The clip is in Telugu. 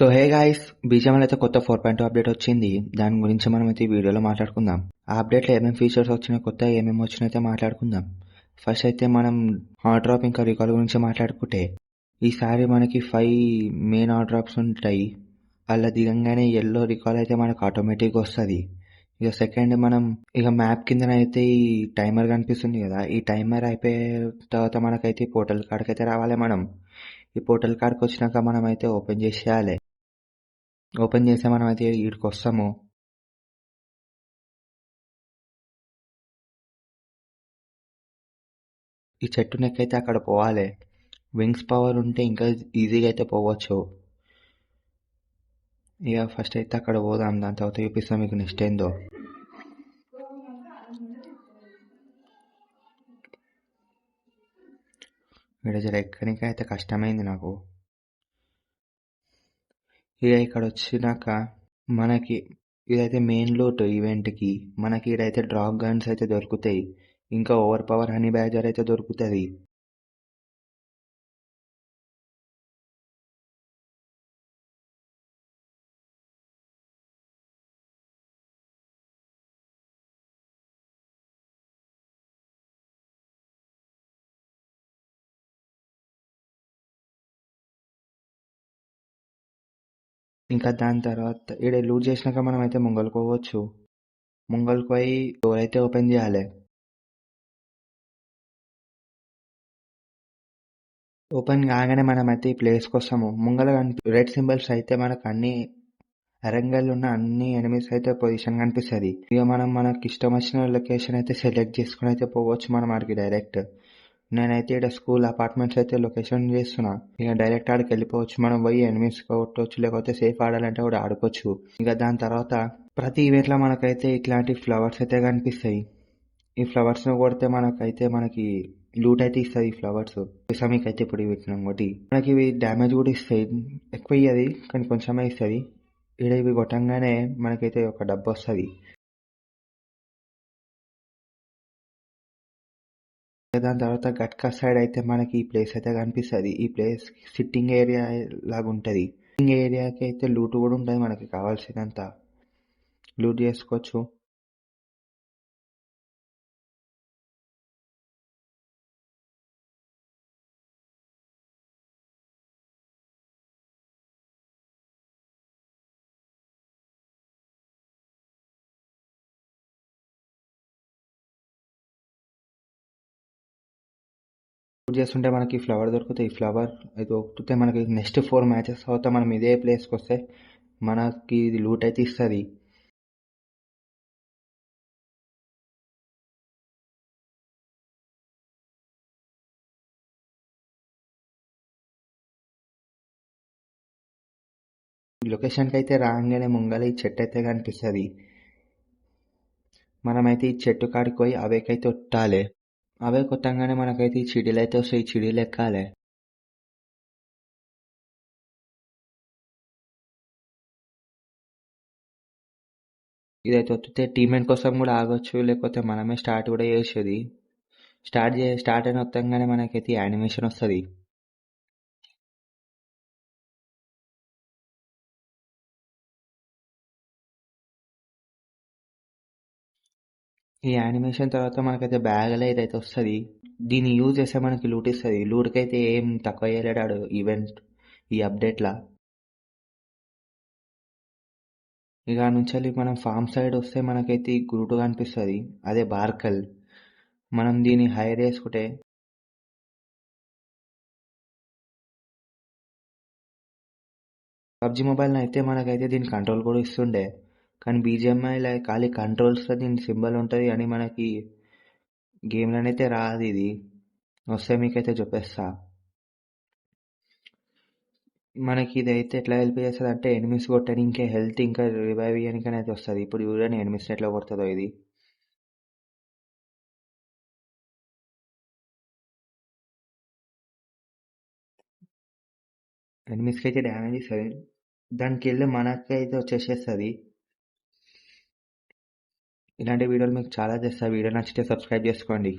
సో హే గాయ్స్, బీజీఎంఐలో అయితే కొత్త 4.2 అప్డేట్ వచ్చింది. దాని గురించి మనం అయితే ఈ వీడియోలో మాట్లాడుకుందాం. ఆ అప్డేట్లో ఏమేమి ఫీచర్స్ వచ్చినాయి, కొత్త ఏమేమి వచ్చినాయి అయితే మాట్లాడుకుందాం. ఫస్ట్ అయితే మనం హాట్ డ్రాప్ ఇంకా రికాల్ గురించి మాట్లాడుకుంటే, ఈసారి మనకి 5 మెయిన్ హాట్ డ్రాప్స్ ఉంటాయి. అలా దిగంగానే ఎల్లో రికాల్ అయితే మనకు ఆటోమేటిక్గా వస్తుంది. ఇక సెకండ్ మనం ఇక మ్యాప్ కిందనైతే ఈ టైమర్ కనిపిస్తుంది కదా, ఈ టైమర్ అయిపోయే తర్వాత మనకైతే ఈ పోర్టల్ కార్డ్కి అయితే రావాలి. మనం ఈ పోర్టల్ కార్డ్కి వచ్చినాక మనం అయితే ఓపెన్ చేసేయాలి. ఓపెన్ చేస్తే మనం అయితే ఈడికి వస్తాము. ఈ చెట్టు నెక్కైతే అక్కడ పోవాలి. వింగ్స్ పవర్ ఉంటే ఇంకా ఈజీగా అయితే పోవచ్చు. ఇక ఫస్ట్ అయితే అక్కడ పోదాం, దాని తర్వాత చూపిస్తాం మీకు నెక్స్ట్ ఏందో. ఇక్కడ జర ఎక్కడికి అయితే కష్టమైంది నాకు. ఇక ఇక్కడ వచ్చినాక మనకి ఇదైతే మెయిన్ లూట్ ఈవెంట్కి. మనకి ఇదైతే డ్రాప్ గన్స్ అయితే దొరుకుతాయి, ఇంకా ఓవర్ పవర్ హనీ బ్యాజర్ అయితే దొరుకుతుంది. ఇంకా దాని తర్వాత ఇక్కడ లూట్ చేసినాక మనం అయితే ముంగల్కి పోవచ్చు. ముంగల్కి పోయి డోర్ అయితే ఓపెన్ చేయాలి. ఓపెన్ కాగానే మనమైతే ఈ ప్లేస్కి వస్తాము. ముంగల రెడ్ సింబల్స్ అయితే మనకు అన్ని అరంగల్ ఉన్న అన్ని ఎనిమిస్ అయితే పొజిషన్ కనిపిస్తుంది. ఇక మనం మనకి ఇష్టం వచ్చిన లొకేషన్ అయితే సెలెక్ట్ చేసుకుని అయితే పోవచ్చు మనం ఆడికి డైరెక్ట్. నేనైతే ఇక్కడ స్కూల్ అపార్ట్మెంట్స్ అయితే లొకేషన్ చేస్తున్నా. ఇక డైరెక్ట్ ఆడికి వెళ్ళిపోవచ్చు. మనం పోయి ఎనిమిస్ కొట్టవచ్చు, లేకపోతే సేఫ్ ఆడాలంటే కూడా ఆడుకోవచ్చు. ఇక దాని తర్వాత ప్రతి ఈవెంట్లో మనకైతే ఇట్లాంటి ఫ్లవర్స్ అయితే కనిపిస్తాయి. ఈ ఫ్లవర్స్ను కొడితే మనకి లూట్ అయితే ఇస్తుంది. ఈ ఫ్లవర్స్ మీకు అయితే ఇప్పుడు పెట్టినాం ఒకటి మనకి ఇవి డ్యామేజ్ కూడా ఇస్తాయి. ఎక్కువ ఇయ్యది కానీ కొంచెమే ఇస్తుంది. ఇక్కడ ఇవి కొట్టంగానే మనకైతే ఒక డబ్బు వస్తుంది. దాని తర్వాత గట్కా సైడ్ అయితే మనకి ఈ ప్లేస్ అయితే కనిపిస్తుంది. ఈ ప్లేస్ సిట్టింగ్ ఏరియా లాగా ఉంటుంది. సిట్టింగ్ ఏరియాకి అయితే లూట్ కూడా ఉంటుంది. మనకి కావాల్సినంత లూట్ చేసుకోవచ్చు. చేస్తుంటే మనకి ఫ్లవర్ దొరుకుతాయి. ఫ్లవర్ అది దొరికితే మనకి నెక్స్ట్ 4 మ్యాచెస్ తర్వాత మనం ఇదే ప్లేస్కి వస్తే మనకి ఇది లూట్ అయితే ఇస్తుంది. లొకేషన్కి అయితే రాగానే ముంగల ఈ చెట్టు అయితే కనిపిస్తుంది. మనమైతే ఈ చెట్టు కాడికి పోయి అవేకైతే కొట్టాలి. అవే కొట్టంగానే మనకైతే ఈ చిడీలు అయితే వస్తాయి. ఈ చిడీలు ఎక్కాలి. ఇదైతే వస్తే టీమెంట్ కోసం కూడా ఆగొచ్చు, లేకపోతే మనమే స్టార్ట్ కూడా చేసేది. స్టార్ట్ అని వస్తాగానే మనకైతే యానిమేషన్ వస్తుంది. ఈ యానిమేషన్ తర్వాత మనకైతే బ్యాగ్లో ఇదైతే వస్తుంది. దీన్ని యూజ్ చేస్తే మనకి లూట్ ఇస్తుంది. లూట్కి అయితే ఏం తక్కువ చేయలేడాడు ఈవెంట్ ఈ అప్డేట్లా. ఇక నుంచి మనం ఫామ్ సైడ్ వస్తే మనకైతే ఈ గ్రూట్ కనిపిస్తుంది, అదే బార్కల్. మనం దీన్ని హైర్ చేసుకుంటే పబ్జి మొబైల్ అయితే మనకైతే దీని కంట్రోల్ కూడా ఇస్తుండే. కానీ బీజిఎంఐ ఖాళీ కంట్రోల్స్లో దీని సింబల్ ఉంటుంది అని మనకి గేమ్లోనైతే రాదు. ఇది వస్తే మీకైతే చెప్పేస్తా. మనకి ఇదైతే ఎట్లా హెల్ప్ చేస్తుంది అంటే ఎనిమిస్ కొట్టడానికి, హెల్త్ ఇంకా రివైవ్ చేయడానికి అయితే వస్తుంది. ఇప్పుడు చూడండి ఎనిమిస్ ఎట్లా కొడుతుందో ఇది. ఎనిమిస్కి అయితే డ్యామేజ్ ఇస్తుంది. దానికి వెళ్ళి మనకైతే వచ్చేసేస్తుంది. ఇలాంటి వీడియోలు మీకు చాలా చేస్తా. వీడియో నచ్చితే సబ్స్క్రైబ్ చేసుకోండి.